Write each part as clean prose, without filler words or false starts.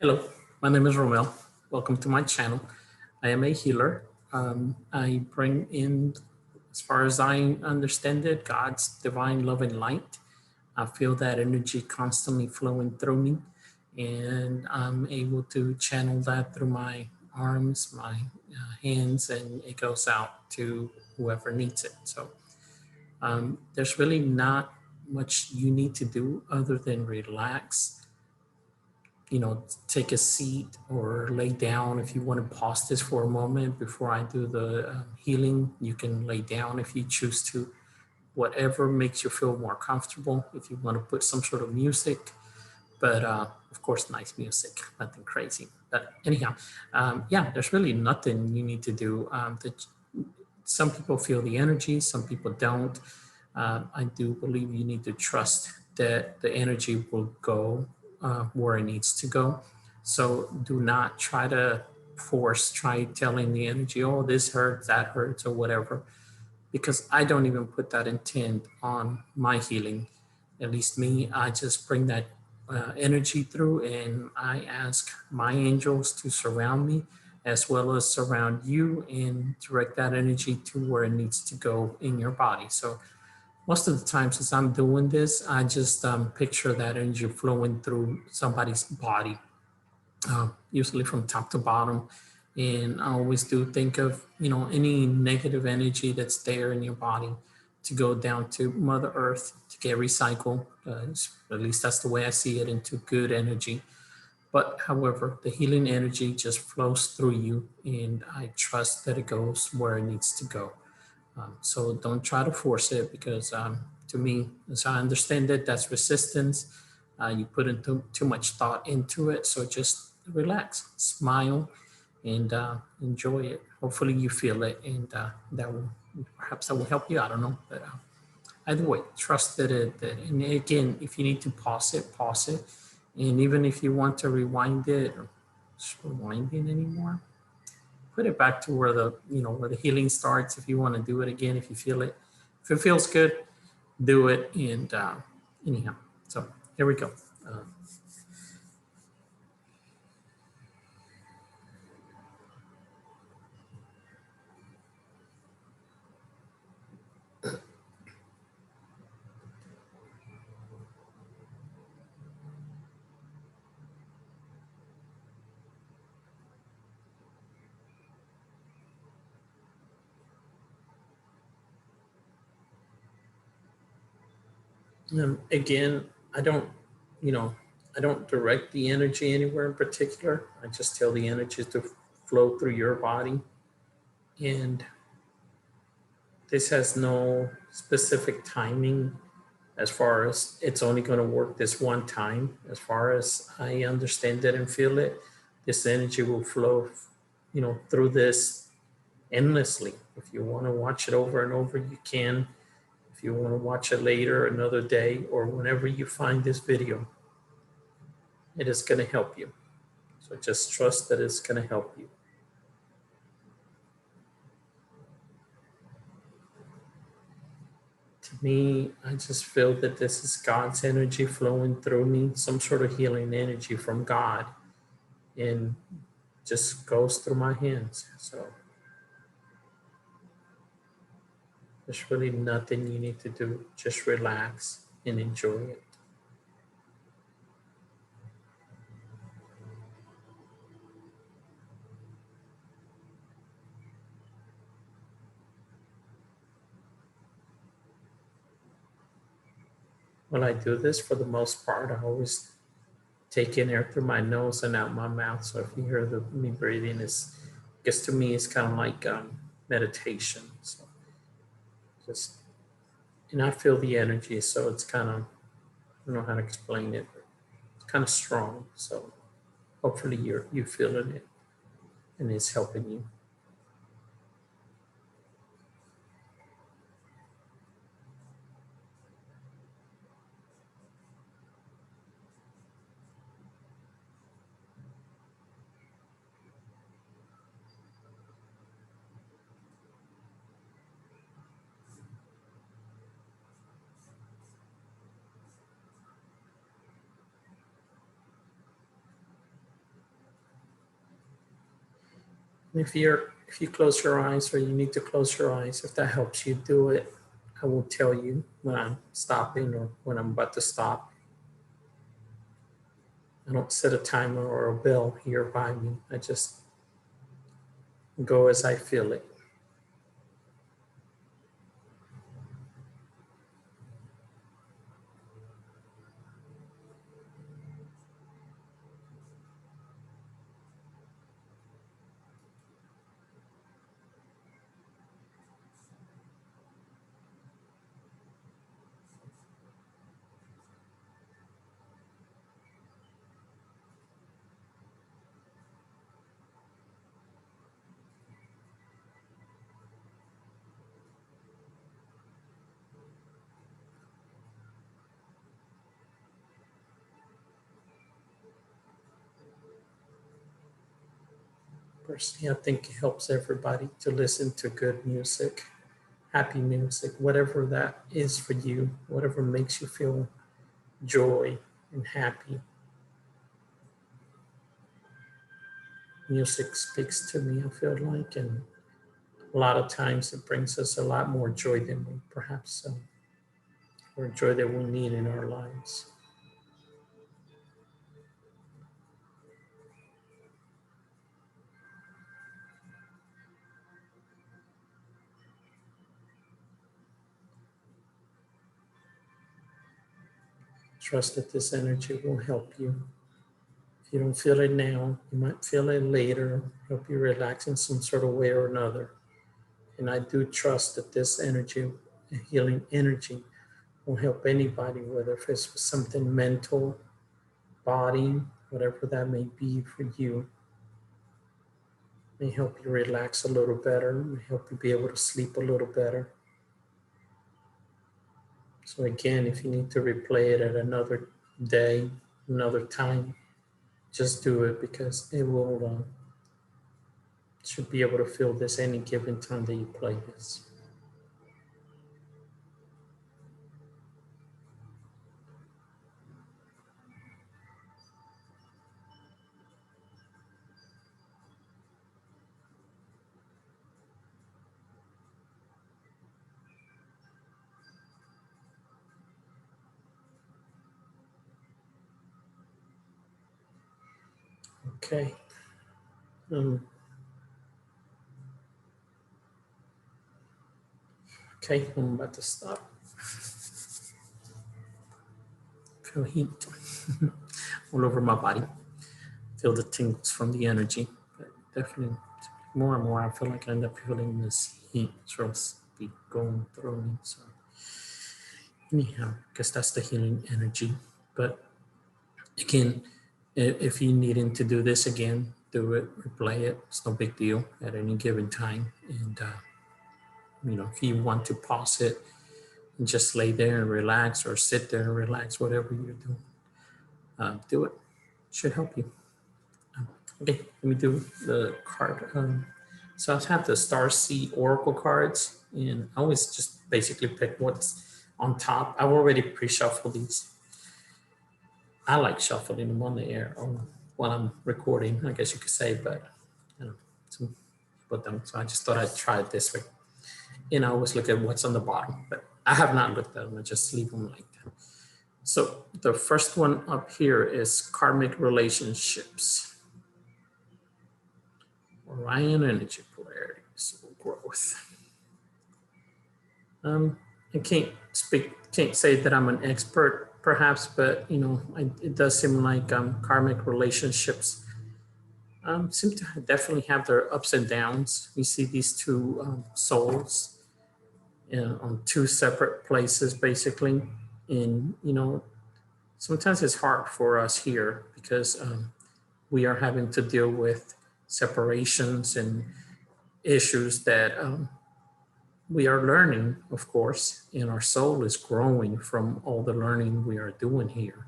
Hello, my name is Romel. Welcome to my channel. I am a healer. I bring in, as far as I understand it, God's divine love and light. I feel that energy constantly flowing through me, and I'm able to channel that through my arms, my hands, and it goes out to whoever needs it. So there's really not much you need to do other than relax, take a seat or lay down. If you want to pause this for a moment before I do the healing, you can lay down if you choose to. Whatever makes you feel more comfortable. If you want to put some sort of music, but of course, nice music, nothing crazy. But anyhow, yeah, there's really nothing you need to do. Some people feel the energy, some people don't. I do believe you need to trust that the energy will go where it needs to go. So do not try to try telling the energy, oh, this hurts, that hurts, or whatever, because I don't even put that intent on my healing. At least me, I just bring that energy through, and I ask my angels to surround me as well as surround you and direct that energy to where it needs to go in your body. So most of the times as I'm doing this, I just picture that energy flowing through somebody's body, usually from top to bottom. And I always do think of, any negative energy that's there in your body to go down to Mother Earth to get recycled. At least that's the way I see it, into good energy. But however, the healing energy just flows through you, and I trust that it goes where it needs to go. So don't try to force it, because to me, as I understand it, that's resistance. You put too much thought into it. So just relax, smile, and enjoy it. Hopefully you feel it, and that will help you. I don't know, but either way, trust and again, if you need to pause it. And even if you want to rewind it, or just rewind it anymore, put it back to where the healing starts. If you want to do it again, if you feel it, if it feels good, do it. And anyhow, so here we go. uh, Again, I don't you know I don't direct the energy anywhere in particular. I just tell the energy to flow through your body. And this has no specific timing, as far as it's only going to work this one time. As far as I understand it and feel it, this energy will flow, through this endlessly. If you want to watch it over and over, you can. If you want to watch it later, another day, or whenever you find this video, it is going to help you. So just trust that it's going to help you. To me, I just feel that this is God's energy flowing through me, some sort of healing energy from God, and just goes through my hands. So there's really nothing you need to do. Just relax and enjoy it. When I do this, for the most part, I always take in air through my nose and out my mouth. So if you hear me breathing, I guess to me, it's kind of like meditation. So just, and I feel the energy. So it's kind of, I don't know how to explain it, but it's kind of strong. So hopefully you feeling it, and it's helping you. If you close your eyes or you need to close your eyes, if that helps you do it, I will tell you when I'm stopping or when I'm about to stop. I don't set a timer or a bell here by me. I just go as I feel it. Personally, I think it helps everybody to listen to good music, happy music, whatever that is for you, whatever makes you feel joy and happy. Music speaks to me, I feel like, and a lot of times it brings us a lot more joy than we perhaps or joy that we need in our lives. Trust that this energy will help you. If you don't feel it now, you might feel it later, help you relax in some sort of way or another. And I do trust that this energy, healing energy, will help anybody, whether if it's something mental, body, whatever that may be for you. May help you relax a little better, may help you be able to sleep a little better. So again, if you need to replay it at another day, another time, just do it because it will should be able to feel this any given time that you play this. Okay. Okay, I'm about to stop. Feel heat all over my body. Feel the tingles from the energy. But definitely, more and more, I feel like I end up feeling this heat just be going through me. So, anyhow, I guess that's the healing energy. But again, if you needing to do this again, do it, replay it. It's no big deal at any given time. And if you want to pause it and just lay there and relax, or sit there and relax, whatever you're doing, do it. Should help you. Okay, let me do the card. So I have the Star Seed Oracle cards, and I always just basically pick what's on top. I've already pre-shuffled these. I like shuffling them on the air or while I'm recording, I guess you could say, but some put them. So I just thought I'd try it this way. And I always look at what's on the bottom, but I have not looked at them. I just leave them like that. So the first one up here is karmic relationships. Orion energy polarity, soul growth. I can't say that I'm an expert, perhaps, but it does seem like karmic relationships seem to definitely have their ups and downs. We see these two souls on two separate places, basically, and sometimes it's hard for us here because we are having to deal with separations and issues that we are learning, of course, and our soul is growing from all the learning we are doing here.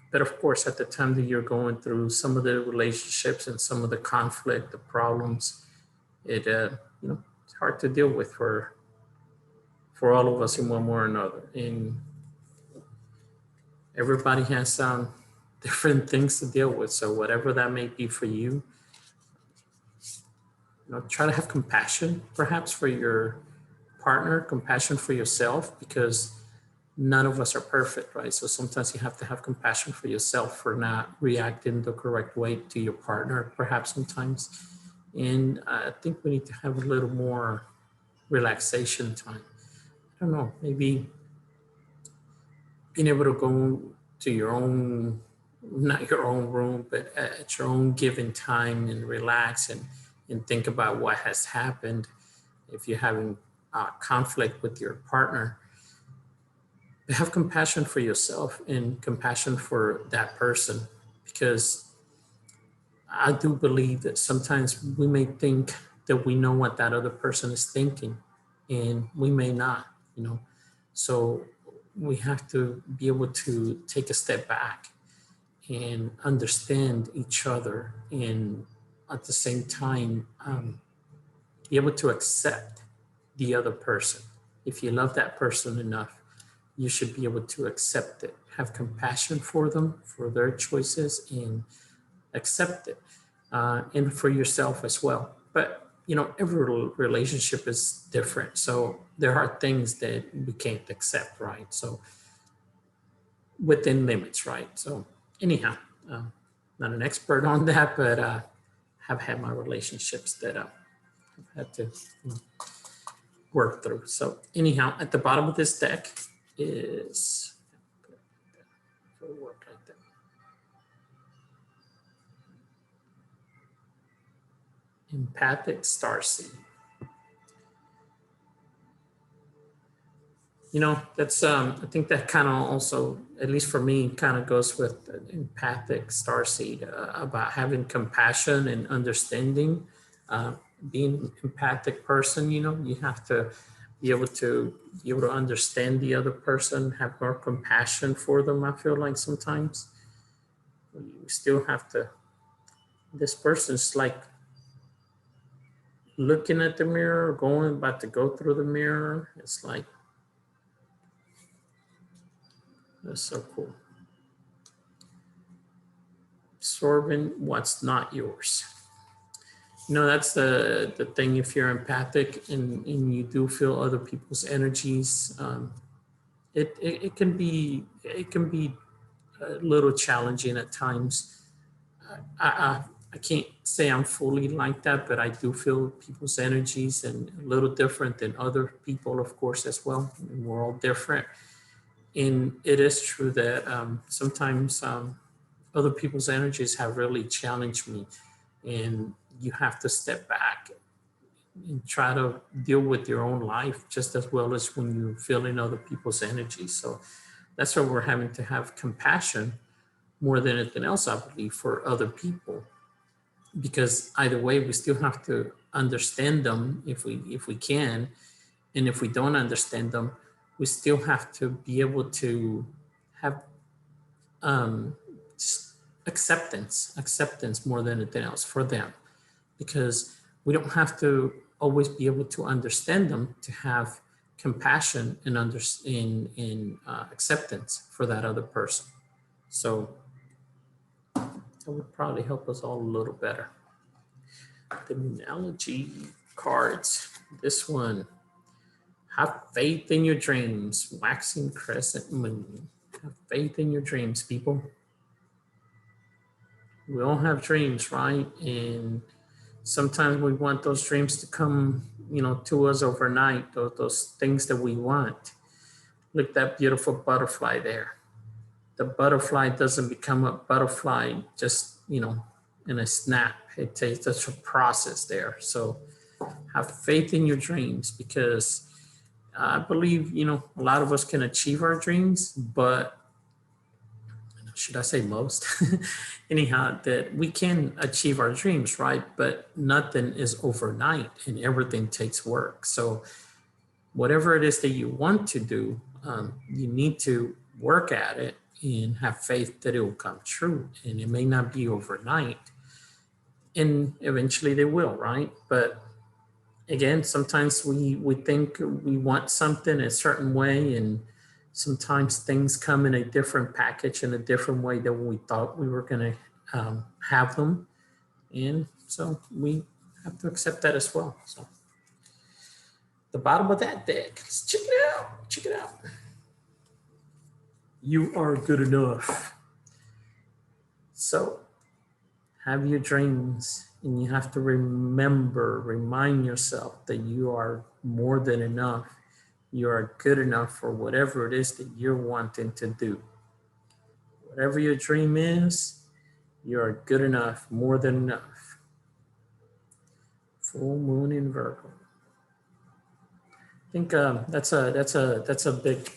But of course, at the time that you're going through some of the relationships and some of the conflict, the problems, it's hard to deal with for all of us in one way or another. And everybody has different things to deal with. So whatever that may be for you, try to have compassion perhaps for your partner, compassion for yourself, because none of us are perfect, right? So sometimes you have to have compassion for yourself for not reacting the correct way to your partner, perhaps sometimes. And I think we need to have a little more relaxation time. I don't know, maybe being able to go to your own, not your own room, but at your own given time and relax and think about what has happened. If you're having conflict with your partner, have compassion for yourself and compassion for that person, because I do believe that sometimes we may think that we know what that other person is thinking, and we may not. So we have to be able to take a step back and understand each other, and at the same time be able to accept the other person. If you love that person enough, you should be able to accept it, have compassion for them, for their choices, and accept it, and for yourself as well. But every relationship is different, so there are things that we can't accept, right? So within limits, right? So anyhow, not an expert on that, but have had my relationships that I've had to work through. So anyhow, at the bottom of this deck is work like that. Empathic starseed. That's I think that kind of also, at least for me, kind of goes with empathic starseed, about having compassion and understanding. Being an empathic person, you have to be able to understand the other person, have more compassion for them. I feel like sometimes you still have to. This person's like looking at the mirror, about to go through the mirror. It's like, that's so cool. Absorbing what's not yours. That's the thing. If you're empathic and you do feel other people's energies, it can be a little challenging at times. I can't say I'm fully like that, but I do feel people's energies, and a little different than other people, of course, as well. And we're all different. And it is true that sometimes other people's energies have really challenged me, and you have to step back and try to deal with your own life just as well as when you feel in other people's energy. So that's why we're having to have compassion more than anything else, I believe, for other people, because either way we still have to understand them if we can, and if we don't understand them, we still have to be able to have acceptance more than anything else for them, because we don't have to always be able to understand them to have compassion and acceptance for that other person. So that would probably help us all a little better. The analogy cards, this one, have faith in your dreams, waxing crescent moon. Have faith in your dreams, people. We all have dreams, right? And sometimes we want those dreams to come, to us overnight, those things that we want. Look, that beautiful butterfly there. The butterfly doesn't become a butterfly just, in a snap. It takes such a process there. So have faith in your dreams, because I believe, a lot of us can achieve our dreams, but should I say most? Anyhow, that we can achieve our dreams, right? But nothing is overnight, and everything takes work. So whatever it is that you want to do, you need to work at it and have faith that it will come true. And it may not be overnight, and eventually they will, right? But again, sometimes we think we want something a certain way, and sometimes things come in a different package in a different way than we thought we were going to have them. And so we have to accept that as well. So the bottom of that deck, let's check it out. Check it out. You are good enough. So have your dreams, and you have to remind yourself that you are more than enough. You are good enough for whatever it is that you're wanting to do. Whatever your dream is, you are good enough, more than enough. Full moon in Virgo. I think that's a big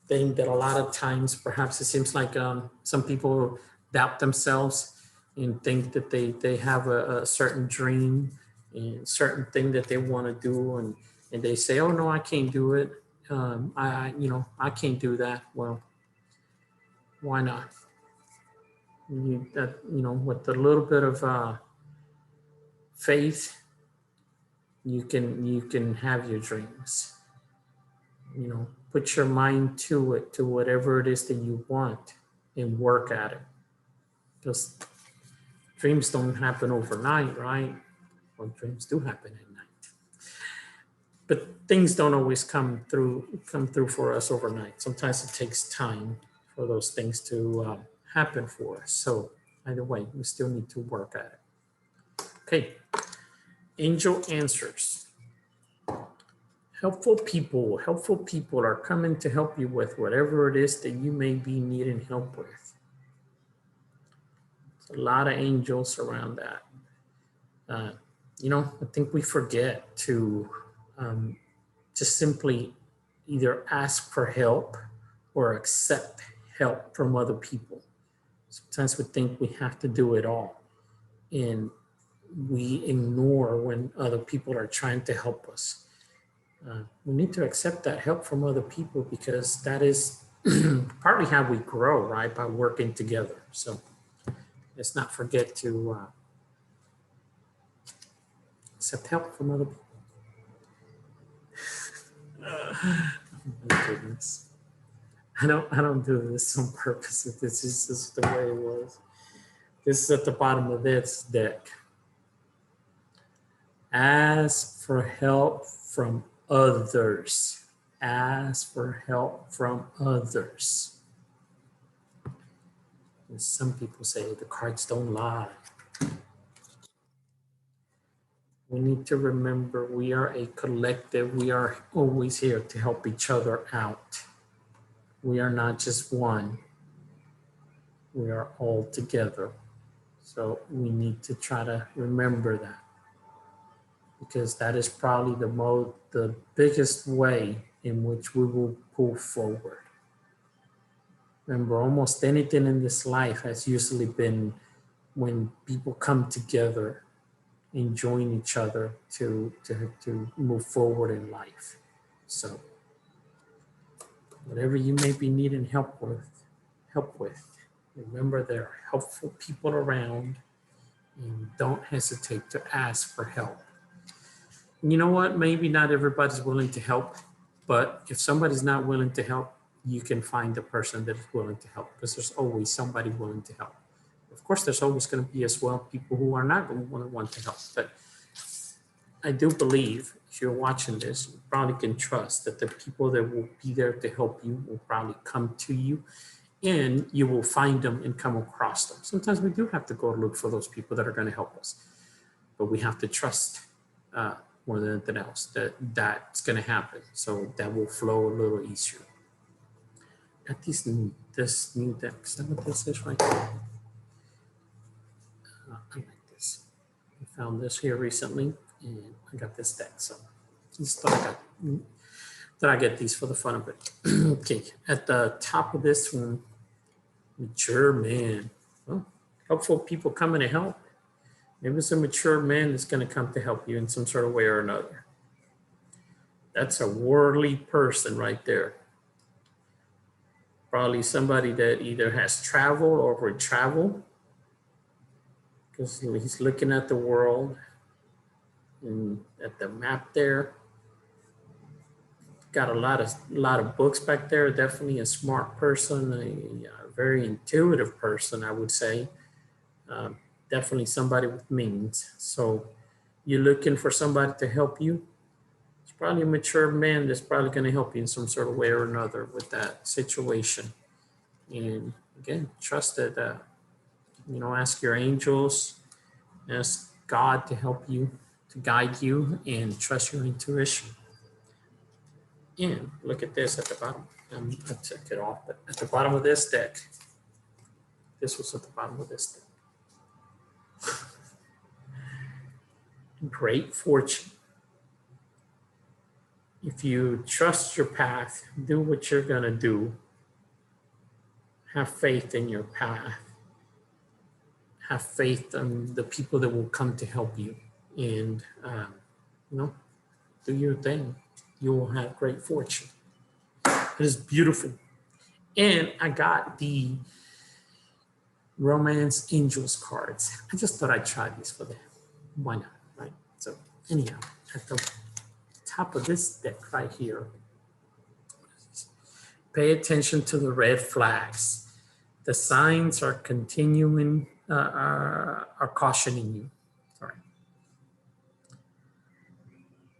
thing that a lot of times, perhaps it seems like some people doubt themselves and think that they have a certain dream and certain thing that they want to do, and they say, oh no, I can't do it. I can't do that. Well, why not? With a little bit of faith, you can have your dreams. Put your mind to it, to whatever it is that you want, and work at it. Because dreams don't happen overnight, right? Well, dreams do happen at night. But things don't always come through for us overnight. Sometimes it takes time for those things to happen for us. So either way, we still need to work at it. Okay, angel answers. Helpful people are coming to help you with whatever it is that you may be needing help with. There's a lot of angels around that. I think we forget to just simply either ask for help or accept help from other people. Sometimes we think we have to do it all, and we ignore when other people are trying to help us. We need to accept that help from other people, because that is partly how we grow, right? By working together. So let's not forget to accept help from other people. Oh my goodness. I don't do this on purpose. This is just the way it was. This is at the bottom of this deck. Ask for help from others. Ask for help from others. And some people say the cards don't lie. We need to remember we are a collective. We are always here to help each other out. We are not just one. We are all together. So we need to try to remember that, because that is probably the biggest way in which we will pull forward. Remember, almost anything in this life has usually been when people come together and join each other to move forward in life. So whatever you may be needing help with, remember there are helpful people around, and don't hesitate to ask for help. And you know what? Maybe not everybody's willing to help, but if somebody's not willing to help, you can find a person that is willing to help, because there's always somebody willing to help. Of course, there's always going to be as well people who are not going to want to help. But I do believe if you're watching this, you probably can trust that the people that will be there to help you will probably come to you, and you will find them and come across them. Sometimes we do have to go look for those people that are going to help us, but we have to trust more than anything else that that's going to happen. So that will flow a little easier. Got this new deck. Is that what this is right here? I like this. I found this here recently, and I got this deck. So just thought I get these for the fun of it. Okay, at the top of this one, mature man. Well, helpful people coming to help. Maybe it's a mature man that's going to come to help you in some sort of way or another. That's a worldly person right there. Probably somebody that either has traveled or would travel, because he's looking at the world and at the map there. Got a lot of books back there. Definitely a smart person, a very intuitive person, I would say. definitely somebody with means. So you're looking for somebody to help you. It's probably a mature man that's probably going to help you in some sort of way or another with that situation. And again, trust that, ask your angels, ask God to help you, to guide you, and trust your intuition. And look at this at the bottom. I took it off, but at the bottom of this deck, this was at the bottom of this deck. Great fortune. If you trust your path, do what you're going to do, have faith in your path, have faith in the people that will come to help you, and, do your thing. You will have great fortune. It is beautiful. And I got the Romance Angels cards. I just thought I'd try these for them. Why not, right? So anyhow, at the top of this deck right here, pay attention to the red flags. The signs are continuing, are cautioning you. Sorry.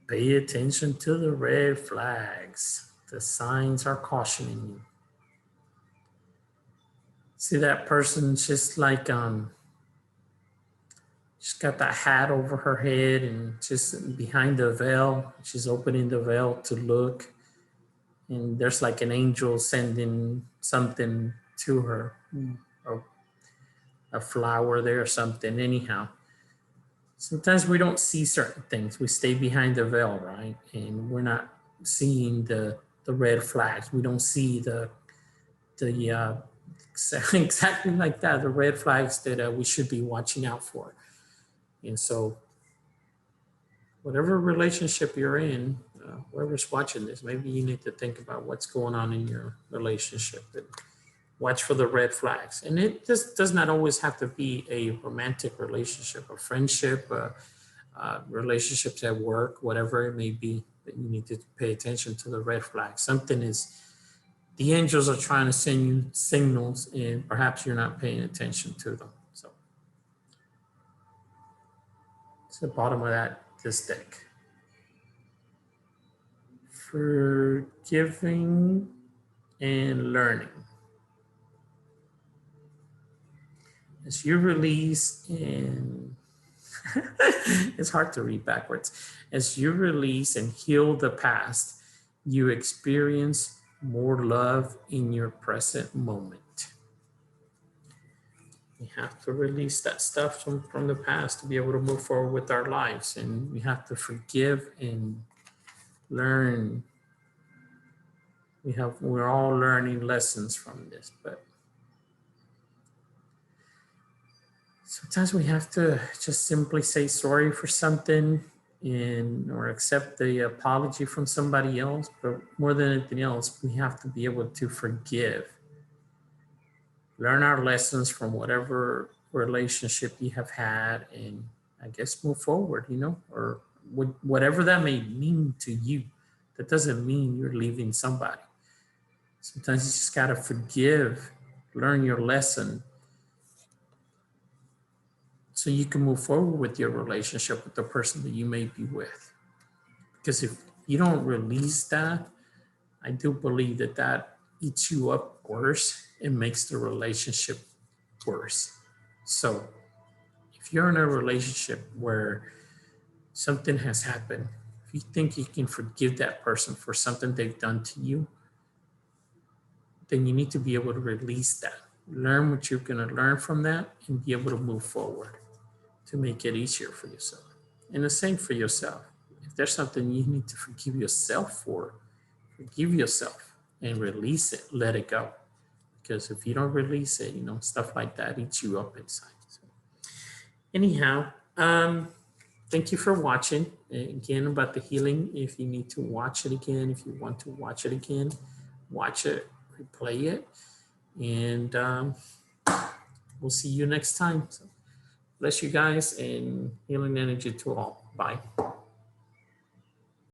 Pay attention to the red flags. The signs are cautioning you. See that person just like, she's got that hat over her head and just behind the veil. She's opening the veil to look. And there's like an angel sending something to her, or a flower there or something. Anyhow, sometimes we don't see certain things. We stay behind the veil, right? And we're not seeing the red flags. We don't see the exactly like that, the red flags that we should be watching out for. And so whatever relationship you're in, whoever's watching this, maybe you need to think about what's going on in your relationship and watch for the red flags. And it just does not always have to be a romantic relationship, a friendship, relationships at work, whatever it may be, that you need to pay attention to the red flags. Something is, the angels are trying to send you signals and perhaps you're not paying attention to them. So it's the bottom of this deck. Forgiving and learning. As you release and it's hard to read backwards. As you release and heal the past, you experience more love in your present moment. We have to release that stuff from the past to be able to move forward with our lives. And we have to forgive and learn. We're all learning lessons from this, but sometimes we have to just simply say sorry for something or accept the apology from somebody else. But more than anything else, we have to be able to forgive. Learn our lessons from whatever relationship you have had, and I guess move forward, or whatever that may mean to you. That doesn't mean you're leaving somebody. Sometimes you just gotta forgive, learn your lesson, so you can move forward with your relationship with the person that you may be with. Because if you don't release that, I do believe that eats you up worse and makes the relationship worse. So if you're in a relationship where something has happened, if you think you can forgive that person for something they've done to you, then you need to be able to release that. Learn what you're going to learn from that and be able to move forward to make it easier for yourself. And the same for yourself. If there's something you need to forgive yourself for, forgive yourself and release it, let it go. Because if you don't release it, stuff like that eats you up inside. So anyhow, thank you for watching. Again, about the healing, if you need to watch it again, if you want to watch it again, watch it, replay it, and we'll see you next time. So bless you guys and healing energy to all. Bye.